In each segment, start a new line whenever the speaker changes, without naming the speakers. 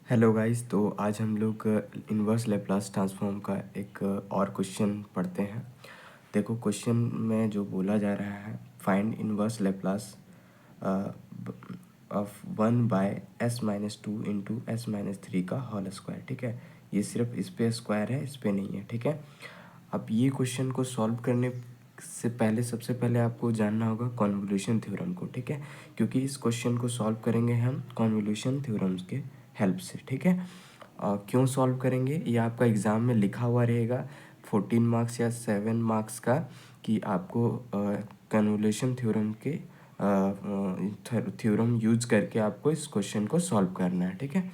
Hello guys, तो आज हम लोग इन्वर्स लैप्लास ट्रांसफॉर्म का एक और क्वेश्चन पढ़ते हैं। देखो, क्वेश्चन में जो बोला जा रहा है, find inverse Laplace of 1/s-2 into s-3 का होल स्क्वायर। ठीक है, ये सिर्फ इस पे स्क्वायर है, इस पे नहीं है। ठीक है, अब ये क्वेश्चन को सॉल्व करने से पहले सबसे पहले आपको जानना होगा कॉन्वोल्यूशन थ्योरम को। ठीक है, क्योंकि इस क्वेश्चन को सॉल्व करेंगे हम कॉन्वोल्यूशन थ्योरम्स के हेल्प से। ठीक है, क्यों सॉल्व करेंगे ये आपका एग्ज़ाम में लिखा हुआ रहेगा 14 मार्क्स या 7 मार्क्स का, कि आपको कन्वोल्यूशन थ्योरम के थ्योरम यूज करके आपको इस क्वेश्चन को सॉल्व करना है। ठीक है,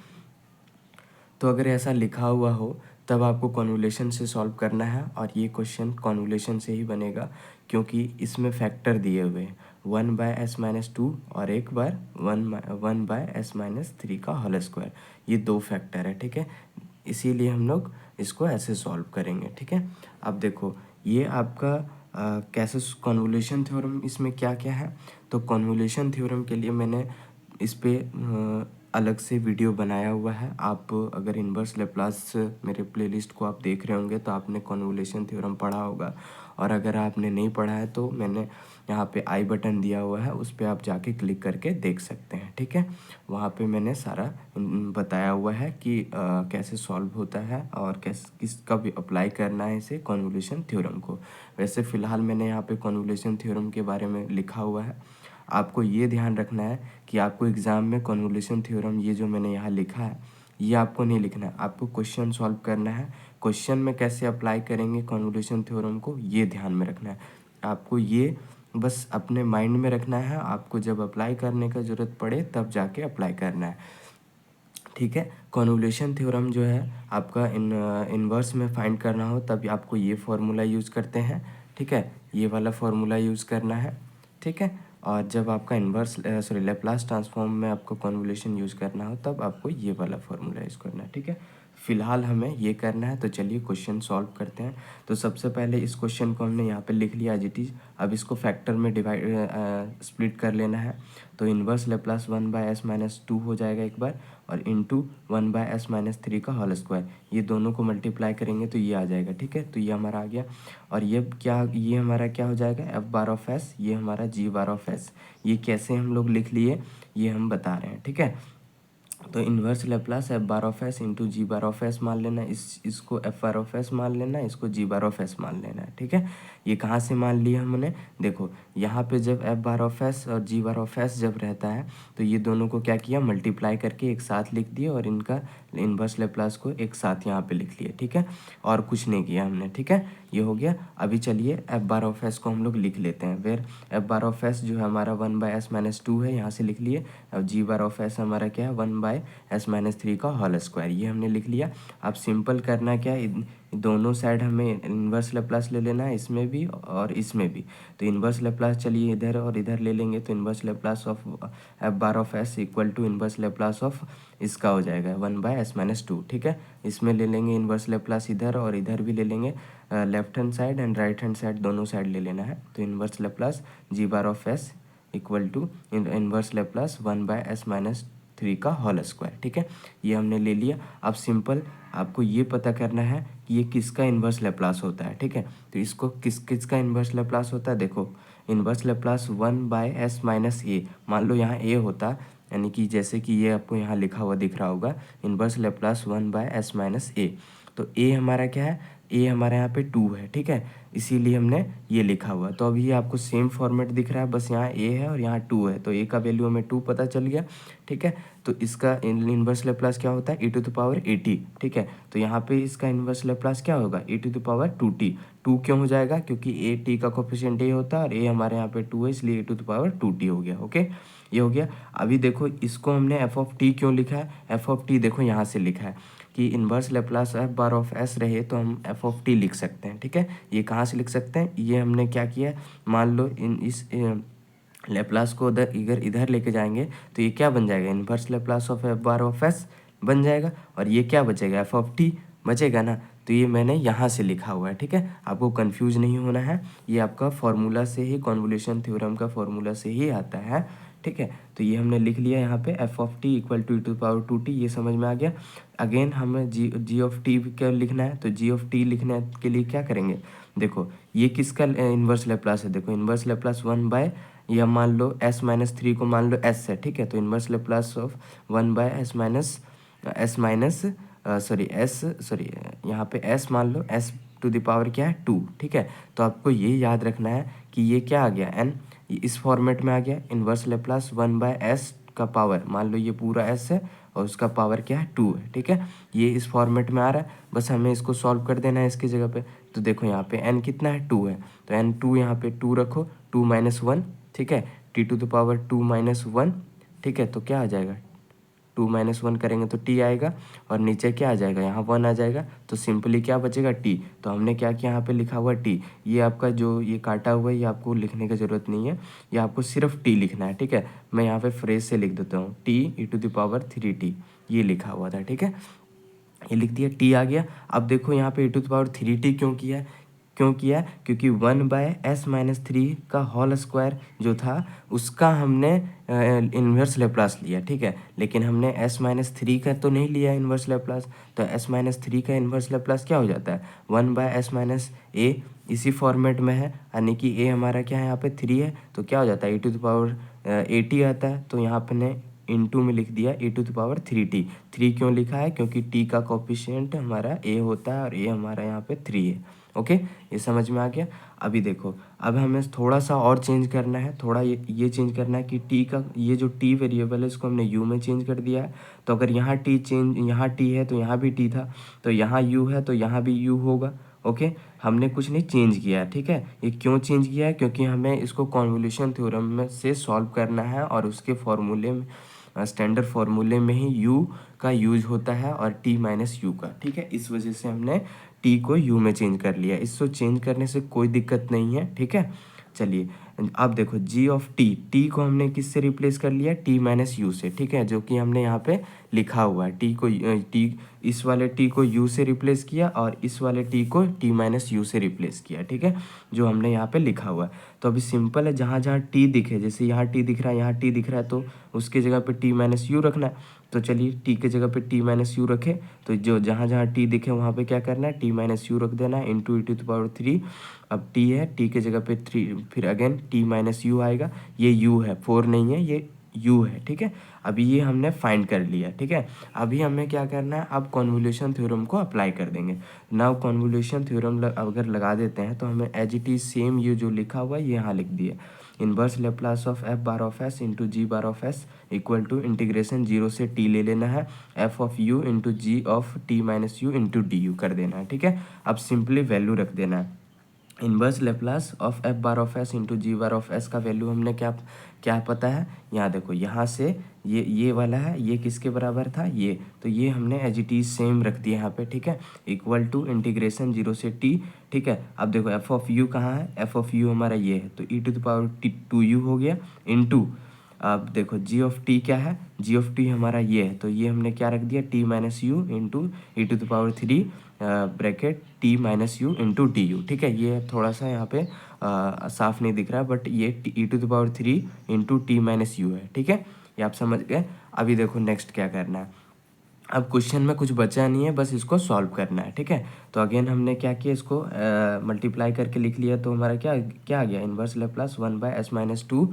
तो अगर ऐसा लिखा हुआ हो तब आपको कॉन्वोल्यूशन से सॉल्व करना है, और ये क्वेश्चन कॉन्वोल्यूशन से ही बनेगा क्योंकि इसमें फैक्टर दिए हुए हैं 1/s-2 और एक बार 1/s-3 का होल स्क्वायर। ये दो फैक्टर है। ठीक है, इसीलिए हम लोग इसको ऐसे सॉल्व करेंगे। ठीक है, अब देखो ये आपका कैसे कॉन्वोल्यूशन थ्योरम, इसमें क्या क्या है। तो कॉन्वोल्यूशन थ्योरम के लिए मैंने इस पे अलग से वीडियो बनाया हुआ है। आप अगर इन्वर्स लैप्लास मेरे प्लेलिस्ट को आप देख रहे होंगे तो आपने कॉन्वोल्यूशन थ्योरम पढ़ा होगा, और अगर आपने नहीं पढ़ा है तो मैंने यहाँ पे आई बटन दिया हुआ है, उस पर आप जाके क्लिक करके देख सकते हैं। ठीक है, वहाँ पे मैंने सारा बताया हुआ है कि कैसे सॉल्व होता है और किस कब अप्लाई करना है इसे कॉन्वोल्यूशन थ्योरम को। वैसे फ़िलहाल मैंने यहाँ पे कॉन्वोल्यूशन थ्योरम के बारे में लिखा हुआ है। आपको ये ध्यान रखना है कि आपको एग्ज़ाम में कॉन्वोल्यूशन थ्योरम ये जो मैंने यहाँ लिखा है ये आपको नहीं लिखना है, आपको क्वेश्चन सॉल्व करना है। क्वेश्चन में कैसे अप्लाई करेंगे कॉन्वोल्यूशन थ्योरम को ये ध्यान में रखना है। आपको ये बस अपने माइंड में रखना है, आपको जब अप्लाई करने का ज़रूरत पड़े तब जाके अप्लाई करना है। ठीक है, कॉन्वोल्यूशन थ्योरम जो है आपका इन्वर्स में फाइंड करना हो तब आपको ये फार्मूला यूज़ करते हैं। ठीक है, ये वाला फार्मूला यूज़ करना है। ठीक है, और जब आपका इन्वर्स लैप्लास ट्रांसफॉर्म में आपको कॉन्वोल्यूशन यूज़ करना हो तब आपको ये वाला फार्मूला यूज़ करना है। ठीक है, फ़िलहाल हमें ये करना है, तो चलिए क्वेश्चन सॉल्व करते हैं। तो सबसे पहले इस क्वेश्चन को हमने यहाँ पे लिख लिया एज इट इज़। अब इसको फैक्टर में स्प्लिट कर लेना है। तो इन्वर्स लैप्लास 1/s-2 हो जाएगा एक बार, और इंटू 1/s-3 का होल स्क्वायर। ये दोनों को मल्टीप्लाई करेंगे तो ये आ जाएगा। ठीक है, तो ये हमारा आ गया, और ये हमारा क्या हो जाएगा f⁻(s), ये हमारा g⁻(s). ये कैसे हम लोग लिख लिए ये हम बता रहे हैं। ठीक है, तो inverse Laplace f⁻(s) into g⁻(s) मान लेना, इसको f⁻(s) मान लेना, इसको g⁻(s) मान लेना है। ठीक है, ये कहाँ से मान लिया हमने, देखो यहाँ पे जब f⁻(s) और g⁻(s) जब रहता है तो ये दोनों को क्या किया, मल्टीप्लाई करके एक साथ लिख दिए, और इनका इन्वर्स लैप्लास को एक साथ यहाँ पे लिख लिए। ठीक है, और कुछ नहीं किया हमने। ठीक है, ये हो गया। अभी चलिए f⁻(s) को हम लोग लिख लेते हैं। वेर f⁻(s) जो है हमारा 1/s-2 है, यहाँ से लिख लिए। अब g⁻(s) हमारा क्या है, 1/s-3 का होल स्क्वायर, ये हमने लिख लिया। अब सिंपल करना क्या है, दोनों साइड हमें इन्वर्स लैप्लास ले लेना है, इसमें भी और इसमें भी। तो इन्वर्स लैप्लास चलिए इधर और इधर ले लेंगे, तो inverse Laplace of f⁻(s) equal to inverse Laplace of इसका हो जाएगा 1/s-2। ठीक है, इसमें ले लेंगे इन्वर्स लैप्लास इधर, और इधर भी ले लेंगे, left hand side and right hand side दोनों साइड ले लेना है। तो inverse Laplace g⁻(s) equal to inverse Laplace 1/s-3 का होल स्क्वायर। ठीक है, ये हमने ले लिया। अब सिंपल आपको ये पता करना है कि ये किसका इन्वर्स लैप्लास होता है। ठीक है, तो इसको किसका इन्वर्स लैप्लास होता है, देखो इन्वर्स लैप्लास 1/s-a, मान लो यहाँ a होता, यानी कि जैसे कि ये आपको यहाँ लिखा हुआ दिख रहा होगा इन्वर्स लैप्लास 1/s-a। तो a हमारा क्या है, a हमारे यहाँ पे 2 है। ठीक है, इसीलिए हमने ये लिखा हुआ। तो अभी आपको सेम फॉर्मेट दिख रहा है, बस यहाँ a है और यहाँ 2 है, तो a का वैल्यू हमें 2 पता चल गया। ठीक है, तो इसका इन्वर्स लैप्लास क्या होता है, e⁻80। ठीक है, तो यहाँ पे इसका इन्वर्स लैप्लास क्या होगा, e⁻2t। 2 क्यों हो जाएगा, क्योंकि a t का कोफिशिएंट a होता है और a हमारे यहाँ पे 2 है, इसलिए e⁻2t हो गया। ओके, ये हो गया। अभी देखो इसको हमने f(t) क्यों लिखा है, f(t) देखो यहाँ से लिखा है कि इन्वर्स लैप्लास f⁻(s) रहे तो हम f(t) लिख सकते हैं। ठीक है, ये कहाँ से लिख सकते हैं, ये हमने क्या किया, मान लो इस लैप्लास को इधर लेके जाएंगे तो ये क्या बन जाएगा, इन्वर्स लैप्लास ऑफ f⁻(s) बन जाएगा, और ये क्या बचेगा, f(t) बचेगा ना। तो ये मैंने यहाँ से लिखा हुआ है। ठीक है, आपको कंफ्यूज नहीं होना है, ये आपका फॉर्मूला से ही, कॉन्वोल्यूशन थ्योरम का फॉर्मूला से ही आता है। ठीक है। तो ये हमने लिख लिया यहाँ पे F of T equal to E to power to T, ये समझ में आ गया। अगेन हमें जी ऑफ टी क्या लिखना है, तो जी ऑफ टी लिखने के लिए क्या करेंगे, देखो ये किसका इन्वर्स लेप्लास है, देखो इन्वर्स लेप्लास 1 बाय, या मान लो s माइनस थ्री को मान लो s है, ठीक है। तो inverse Laplace of 1 by sorry यहाँ पे s मान लो s टू द पावर क्या है 2, ठीक है। तो आपको ये याद रखना है कि ये क्या आ गया n, इस फॉर्मेट में आ गया इन्वर्स लेप्लास 1/s का पावर, मान लो ये पूरा s है और उसका पावर क्या है 2 है, ठीक है। ये इस फॉर्मेट में आ रहा है, बस हमें इसको सॉल्व कर देना है इसकी जगह पे। तो देखो यहाँ पे n कितना है 2 है, तो n 2 यहाँ पे 2 रखो, 2 माइनस 1, ठीक है, T to the power 2 minus 1, ठीक है। तो क्या आ जाएगा, 2 माइनस 1 करेंगे तो t आएगा, और नीचे क्या आ जाएगा, यहाँ 1 आ जाएगा, तो सिंपली क्या बचेगा t। तो हमने क्या किया, यहाँ पे लिखा हुआ t, ये आपका जो ये काटा हुआ है ये आपको लिखने की ज़रूरत नहीं है, ये आपको सिर्फ t लिखना है, ठीक है। मैं यहाँ पे फ्रेज से लिख देता हूँ, t E to the power 3t, ये लिखा हुआ था, ठीक है। ये लिख दिया, टी आ गया। अब देखो यहाँ पे ई टू द पावर 3t क्यों किया है, क्यों किया, क्योंकि 1/s-3 का होल स्क्वायर जो था उसका हमने इन्वर्स लेप्लास लिया, ठीक है। लेकिन हमने s-3 का तो नहीं लिया इन्वर्स लेप्लास, तो s-3 का इन्वर्स लेप्लास क्या हो जाता है 1/s-a, इसी फॉर्मेट में है, यानी कि a हमारा क्या है यहाँ पे 3 है, तो क्या हो जाता है ई टू द पावर 80 आता है। तो यहाँ पे ने इनटू में लिख दिया ई टू द पावर 3t। 3 क्यों लिखा है, क्योंकि t का कोफिशिएंट हमारा a होता है और a हमारा यहाँ पे 3 है। ओके, ये समझ में आ गया। अभी देखो, अब हमें थोड़ा सा और चेंज करना है, थोड़ा ये चेंज करना है कि t का ये जो t वेरिएबल है इसको हमने u में चेंज कर दिया है। तो अगर यहाँ t है तो यहाँ भी t था, तो यहाँ u है तो यहाँ भी u होगा। ओके, हमने कुछ नहीं चेंज किया है, ठीक है। ये क्यों चेंज किया है, क्योंकि हमें इसको कॉन्वोल्यूशन थ्योरम में से सॉल्व करना है, और उसके फॉर्मूले में स्टैंडर्ड फार्मूले में ही u का यूज होता है और t माइनस यू का, ठीक है। इस वजह से हमने t को u में चेंज कर लिया, इसको चेंज करने से कोई दिक्कत नहीं है, ठीक है। चलिए अब देखो g ऑफ t को हमने किससे रिप्लेस कर लिया, t माइनस यू से, ठीक है, जो कि हमने यहाँ पे लिखा हुआ है। इस वाले t को u से रिप्लेस किया और इस वाले t को t माइनस यू से रिप्लेस किया, ठीक है, जो हमने यहाँ पे लिखा हुआ है। तो अभी सिंपल है, जहाँ जहाँ t दिखे, जैसे यहाँ t दिख रहा है, यहाँ t दिख रहा है, तो उसकी जगह पे t माइनस यू रखना है। तो चलिए t के जगह पे t माइनस यू रखे, तो जो जहाँ जहाँ t दिखे वहाँ पे क्या करना है, t माइनस यू रख देना है into E to the power 3। अब t है, t के जगह पे 3, फिर अगेन t माइनस यू आएगा, ये u है, 4 नहीं है, ये u है, ठीक है। अभी ये हमने फाइंड कर लिया, ठीक है। अभी हमें क्या करना है, अब कॉन्वोल्यूशन थ्योरम को अप्लाई कर देंगे। नाउ कॉन्वोल्यूशन थ्योरम अगर लगा देते हैं तो हमें एज इट इज सेम ये जो लिखा हुआ है ये यहाँ लिख दिया, inverse Laplace of F bar of S into G bar of S equal to integration 0 से t ले लेना है, F of U into G of T minus U into D U कर देना है, ठीक है। अब सिंपली वैल्यू रख देना है, inverse Laplace of F bar of S into G bar of S का वैल्यू हमने क्या क्या पता है, यहाँ देखो, यहाँ से ये वाला है, ये किसके बराबर था, ये, तो ये हमने एज इट इज सेम रख दिया यहाँ पे, ठीक है, इक्वल टू इंटीग्रेशन 0 से t, ठीक है। अब देखो एफ ऑफ यू कहाँ है, एफ ऑफ यू हमारा ये है, तो e to the power 2u हो गया इंटू, अब देखो जी ऑफ टी क्या है, जी ऑफ टी हमारा ये है, तो ये हमने क्या रख दिया, T minus U into E to the power 3 bracket T minus U into D U, ठीक है। ये थोड़ा सा यहाँ पे साफ नहीं दिख रहा है, बट ये e to the power 3 into t minus u है, ठीक है, ये आप समझ गए। अभी देखो नेक्स्ट क्या करना है, अब क्वेश्चन में कुछ बचा नहीं है, बस इसको सॉल्व करना है, ठीक है। तो अगेन हमने क्या किया, इसको मल्टीप्लाई करके लिख लिया, तो हमारा क्या क्या आ गया, inverse Laplace 1/s-2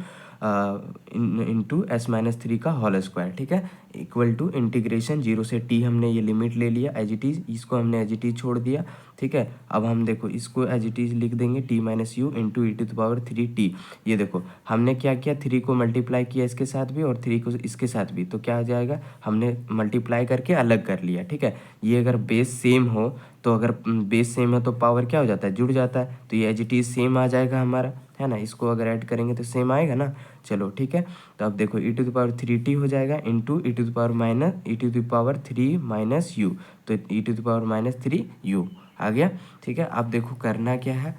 into s-3 का होल स्क्वायर, ठीक है, इक्वल टू इंटीग्रेशन 0 से t, हमने ये लिमिट ले लिया एज इट इज़, इसको हमने एज इट इज़ छोड़ दिया, ठीक है। अब हम देखो इसको एज इट इज़ लिख देंगे, t minus U into E to the power 3t। ये देखो हमने क्या किया, 3 को मल्टीप्लाई किया इसके साथ भी और 3 को इसके साथ भी, तो क्या आ जाएगा, हमने मल्टीप्लाई करके अलग कर लिया, ठीक है। ये अगर बेस सेम हो, तो अगर बेस सेम है तो पावर क्या हो जाता है, जुड़ जाता है, तो ये एज इट इज़ सेम आ जाएगा हमारा, है ना। इसको अगर ऐड करेंगे तो सेम आएगा ना, चलो ठीक है। तो अब देखो e to the power 3t हो जाएगा into E to the power 3 minus u, तो e to the power minus 3u आ गया, ठीक है। अब देखो करना क्या है,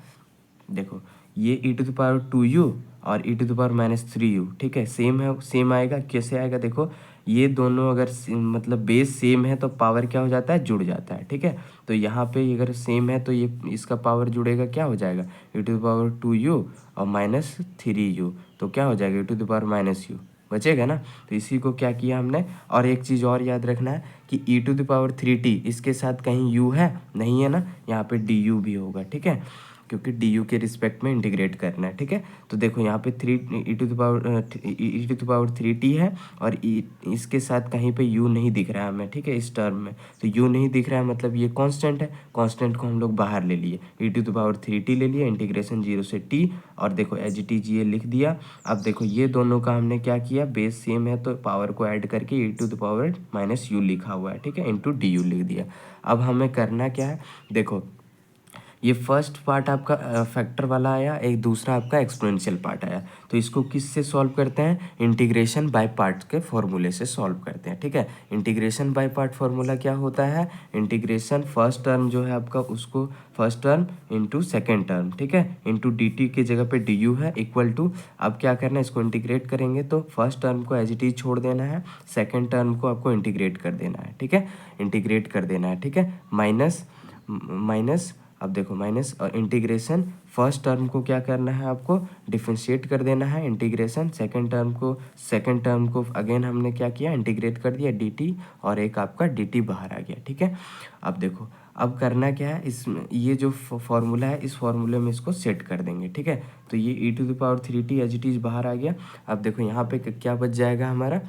देखो ये e to the power 2u और e to the power minus 3u, ठीक है, सेम है, सेम आएगा, कैसे आएगा, देखो ये दोनों अगर मतलब बेस सेम है तो पावर क्या हो जाता है, जुड़ जाता है, ठीक है। तो यहाँ पे अगर सेम है तो ये इसका पावर जुड़ेगा, क्या हो जाएगा, e to the power 2u और माइनस 3u, तो क्या हो जाएगा e to the power minus u, बचेगा ना। तो इसी को क्या किया हमने। और एक चीज़ और याद रखना है कि e⁻3t इसके साथ कहीं u है नहीं है ना, यहाँ पे du भी होगा, ठीक है, क्योंकि du के रिस्पेक्ट में इंटीग्रेट करना है, ठीक है। तो देखो यहाँ पे e⁻3t है और इसके साथ कहीं पे u नहीं दिख रहा है हमें, ठीक है, इस टर्म में। तो u नहीं दिख रहा है मतलब ये कांस्टेंट है, कांस्टेंट को हम लोग बाहर ले लिए, e⁻3t ले लिए, इंटीग्रेशन 0 से t, और देखो एज इट इज ये लिख दिया। अब देखो ये दोनों का हमने क्या किया, बेस सेम है तो पावर को ऐड करके e⁻−u लिखा हुआ है, ठीक है, इंटू du लिख दिया। अब हमें करना क्या है, देखो ये फर्स्ट पार्ट आपका फैक्टर वाला आया, एक दूसरा आपका एक्सपोनेंशियल पार्ट आया। तो इसको किस से सॉल्व करते हैं, इंटीग्रेशन बाय पार्ट्स के फॉर्मूले से सॉल्व करते हैं, ठीक है। इंटीग्रेशन बाय पार्ट फॉर्मूला क्या होता है, इंटीग्रेशन फर्स्ट टर्म जो है आपका उसको first term into second term, ठीक है, इंटू dt की जगह पे du है, इक्वल टू, अब क्या करना है, इसको इंटीग्रेट करेंगे तो फर्स्ट टर्म को एज इट इज छोड़ देना है, सेकेंड टर्म को आपको इंटीग्रेट कर देना है, ठीक है, इंटीग्रेट कर देना है, ठीक है, माइनस माइनस, अब देखो माइनस, और इंटीग्रेशन फर्स्ट टर्म को क्या करना है, आपको डिफरेंशिएट कर देना है, इंटीग्रेशन सेकंड टर्म को अगेन हमने क्या किया, इंटीग्रेट कर दिया dt, और एक आपका dt बाहर आ गया, ठीक है। अब देखो अब करना क्या है, इसमें ये जो फॉर्मूला है इस फॉर्मूले में इसको सेट कर देंगे, ठीक है। तो ये e⁻3t एज इट इज बाहर आ गया। अब देखो यहाँ पे क्या बच जाएगा हमारा,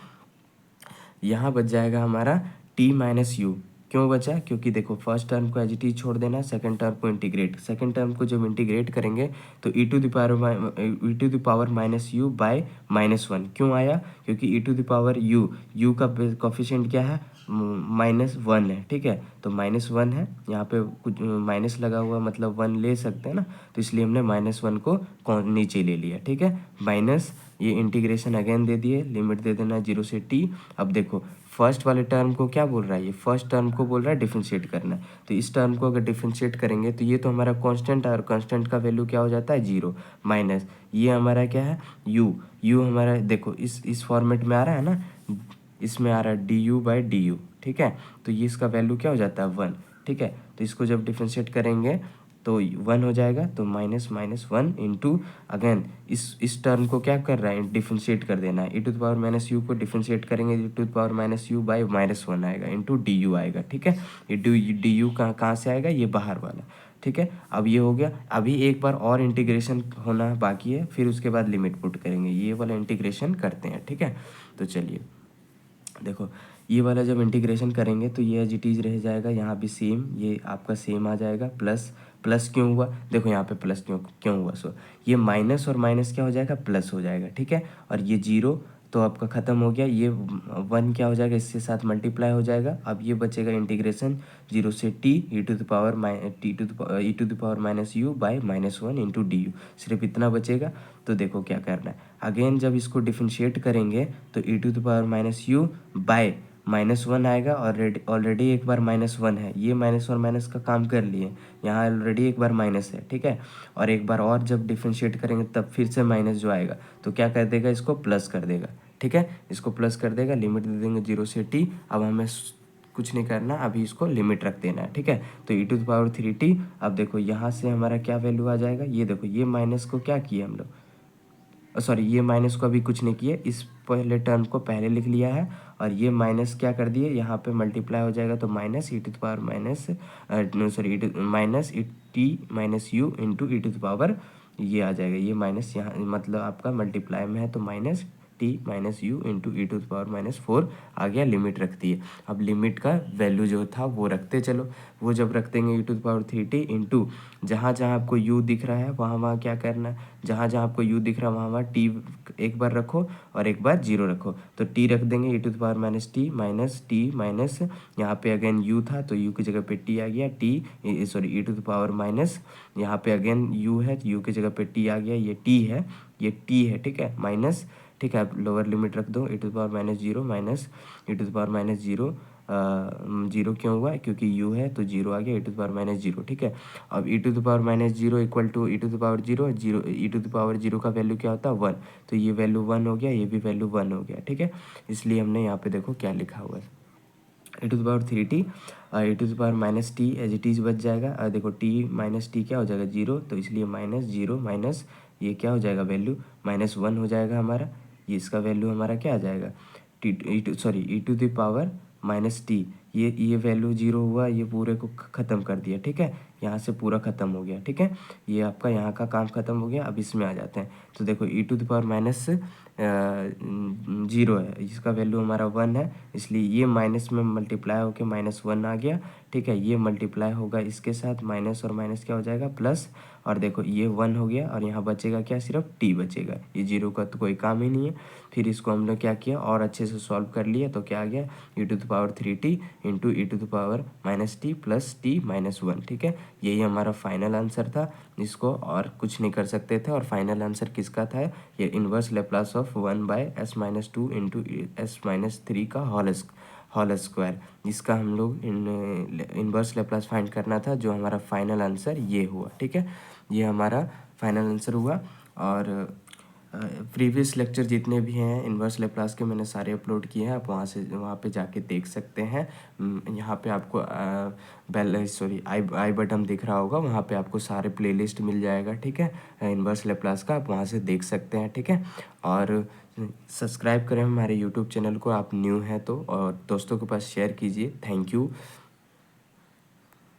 यहाँ बच जाएगा हमारा t−u। क्यों बचा, क्योंकि देखो फर्स्ट टर्म को एज इट इज छोड़ देना, सेकंड टर्म को इंटीग्रेट, सेकंड टर्म को जब इंटीग्रेट करेंगे तो e⁻−u बाय -1 क्यों आया, क्योंकि u का कोफिशिएंट क्या है, -1 है, ठीक है। तो -1 है, यहाँ पे कुछ माइनस लगा हुआ मतलब 1 ले सकते हैं ना, तो इसलिए हमने -1 को नीचे ले लिया, ठीक है, माइनस ये इंटीग्रेशन अगेन दे दिए, लिमिट दे देना 0 से t। अब देखो फर्स्ट वाले टर्म को क्या बोल रहा है, ये फर्स्ट टर्म को बोल रहा है डिफरेंशिएट करना है, तो इस टर्म को अगर डिफरेंशिएट करेंगे तो ये तो हमारा कांस्टेंट है, और कांस्टेंट का वैल्यू क्या हो जाता है 0, माइनस ये हमारा क्या है u हमारा देखो इस फॉर्मेट में आ रहा है ना, इसमें आ रहा है du/du, ठीक है। तो ये इसका वैल्यू क्या हो जाता है 1, ठीक है। तो इसको जब डिफरेंशिएट करेंगे तो 1 हो जाएगा, तो -1 इंटू अगेन इस टर्म को क्या कर रहा है, डिफरेंशिएट कर देना है, e⁻−u को डिफरेंशिएट करेंगे e⁻−u बाई -1 आएगा, इंटू du आएगा, ठीक है। ये du कहाँ से आएगा, ये बाहर वाला, ठीक है। अब ये हो गया, अभी एक बार और इंटीग्रेशन होना बाकी है, फिर उसके बाद लिमिट पुट करेंगे, ये वाला इंटीग्रेशन करते हैं, ठीक है। तो चलिए देखो ये वाला जब इंटीग्रेशन करेंगे तो ये एज इट इज रह जाएगा, यहाँ भी सेम, ये आपका सेम आ जाएगा, प्लस प्लस क्यों हुआ, देखो यहाँ पे प्लस क्यों क्यों हुआ, सो ये माइनस और माइनस क्या हो जाएगा, प्लस हो जाएगा, ठीक है। और ये 0 तो आपका ख़त्म हो गया, ये 1 क्या हो जाएगा, इसके साथ मल्टीप्लाई हो जाएगा। अब ये बचेगा इंटीग्रेशन 0 से t e⁻−u by -1 into du, सिर्फ इतना बचेगा। तो देखो क्या करना है, अगेन जब इसको डिफरेंशिएट करेंगे तो e⁻−u बाय -1 आएगा, और ऑलरेडी एक बार -1 है, ये माइनस और माइनस का काम कर लिए, यहाँ ऑलरेडी एक बार माइनस है, ठीक है। और एक बार और जब डिफरेंशिएट करेंगे तब फिर से माइनस जो आएगा तो क्या कर देगा, इसको प्लस कर देगा, ठीक है, इसको प्लस कर देगा, लिमिट दे देंगे 0 से t। अब हमें कुछ नहीं करना, अभी इसको लिमिट रख देना है, ठीक है। तो e⁻3t, अब देखो यहाँ से हमारा क्या वैल्यू आ जाएगा, ये देखो ये माइनस को क्या किया हम लोग, सॉरी ये माइनस को अभी कुछ नहीं किए, इस पहले टर्म को पहले लिख लिया है, और ये माइनस क्या कर दिए, यहाँ पे मल्टीप्लाई हो जाएगा, तो माइनस -u इंटू e⁻, ये आ जाएगा, ये माइनस यहाँ मतलब आपका मल्टीप्लाई में है, तो -t−u इंटू e⁻4 आ गया, लिमिट रखती है। अब लिमिट का वैल्यू जो था वो रखते चलो, वो जब रख देंगे e⁻3t इंटू जहाँ जहाँ आपको u दिख रहा है वहाँ वहाँ क्या करना है, जहाँ जहाँ आपको u दिख रहा है वहाँ वहाँ t एक बार रखो और एक बार 0 रखो, तो t रख देंगे e⁻−t माइनस t माइनस यहाँ पे अगेन u था तो u की जगह पे t आ गया, e⁻, यहाँ पे अगेन u है, u की जगह पे t आ गया, ये t है, ये t है, ठीक है, माइनस, ठीक है। आप लोअर लिमिट रख दो, e⁻−0 माइनस e⁻−0, 0 क्यों हुआ है, क्योंकि u है तो 0 आ गया, e⁻−0, ठीक है। अब e⁻0 इक्वल टू e⁻0 का वैल्यू क्या होता है 1, तो ये वैल्यू 1 हो गया, ये भी वैल्यू 1 हो गया, ठीक है। इसलिए हमने यहाँ पे देखो क्या लिखा हुआ है, e⁻3t e⁻−t as it is बच जाएगा, और देखो t क्या हो जाएगा 0, तो इसलिए -0 माइनस ये क्या हो जाएगा वैल्यू -1 हो जाएगा हमारा, ये इसका वैल्यू हमारा क्या आ जाएगा, e to the power minus t. ये वैल्यू जीरो हुआ, ये पूरे को ख़त्म कर दिया, ठीक है। यहाँ से पूरा ख़त्म हो गया, ठीक है। ये आपका यहाँ का काम ख़त्म हो गया। अब इसमें आ जाते हैं, तो देखो e to the power minus zero है, इसका वैल्यू हमारा वन है, इसलिए ये माइनस में मल्टीप्लाई होकर माइनस वन आ गया, ठीक है। ये मल्टीप्लाई होगा इसके साथ, माइनस और माइनस क्या हो जाएगा, प्लस। और देखो ये वन हो गया और यहाँ बचेगा क्या, सिर्फ टी बचेगा, ये जीरो का तो कोई काम ही नहीं है। फिर इसको हम लोग क्या किया और अच्छे से सॉल्व कर लिया, तो क्या आ गया, e to the power 3t into E to the power minus t plus t minus one, ठीक है। यही हमारा फाइनल आंसर था, इसको और कुछ नहीं कर सकते थे। और फाइनल आंसर किसका था, ये inverse Laplace of 1/s-2 into s-3 का होल स्क्वायर, जिसका हम लोग इन्वर्स लेप्लास फाइंड करना था, जो हमारा फाइनल आंसर ये हुआ, ठीक है। ये हमारा फाइनल आंसर हुआ। और प्रीवियस लेक्चर जितने भी हैं इन्वर्स लेप्लास के मैंने सारे अपलोड किए हैं, आप वहाँ पे जाके देख सकते हैं। यहाँ पे आपको आई बटन दिख रहा होगा, वहाँ पे आपको सारे प्लेलिस्ट मिल जाएगा, ठीक है, इन्वर्स लेप्लास का, आप वहाँ से देख सकते हैं, ठीक है। और सब्सक्राइब करें हमारे यूट्यूब चैनल को, आप न्यू हैं तो, और दोस्तों के पास शेयर कीजिए। Thank you.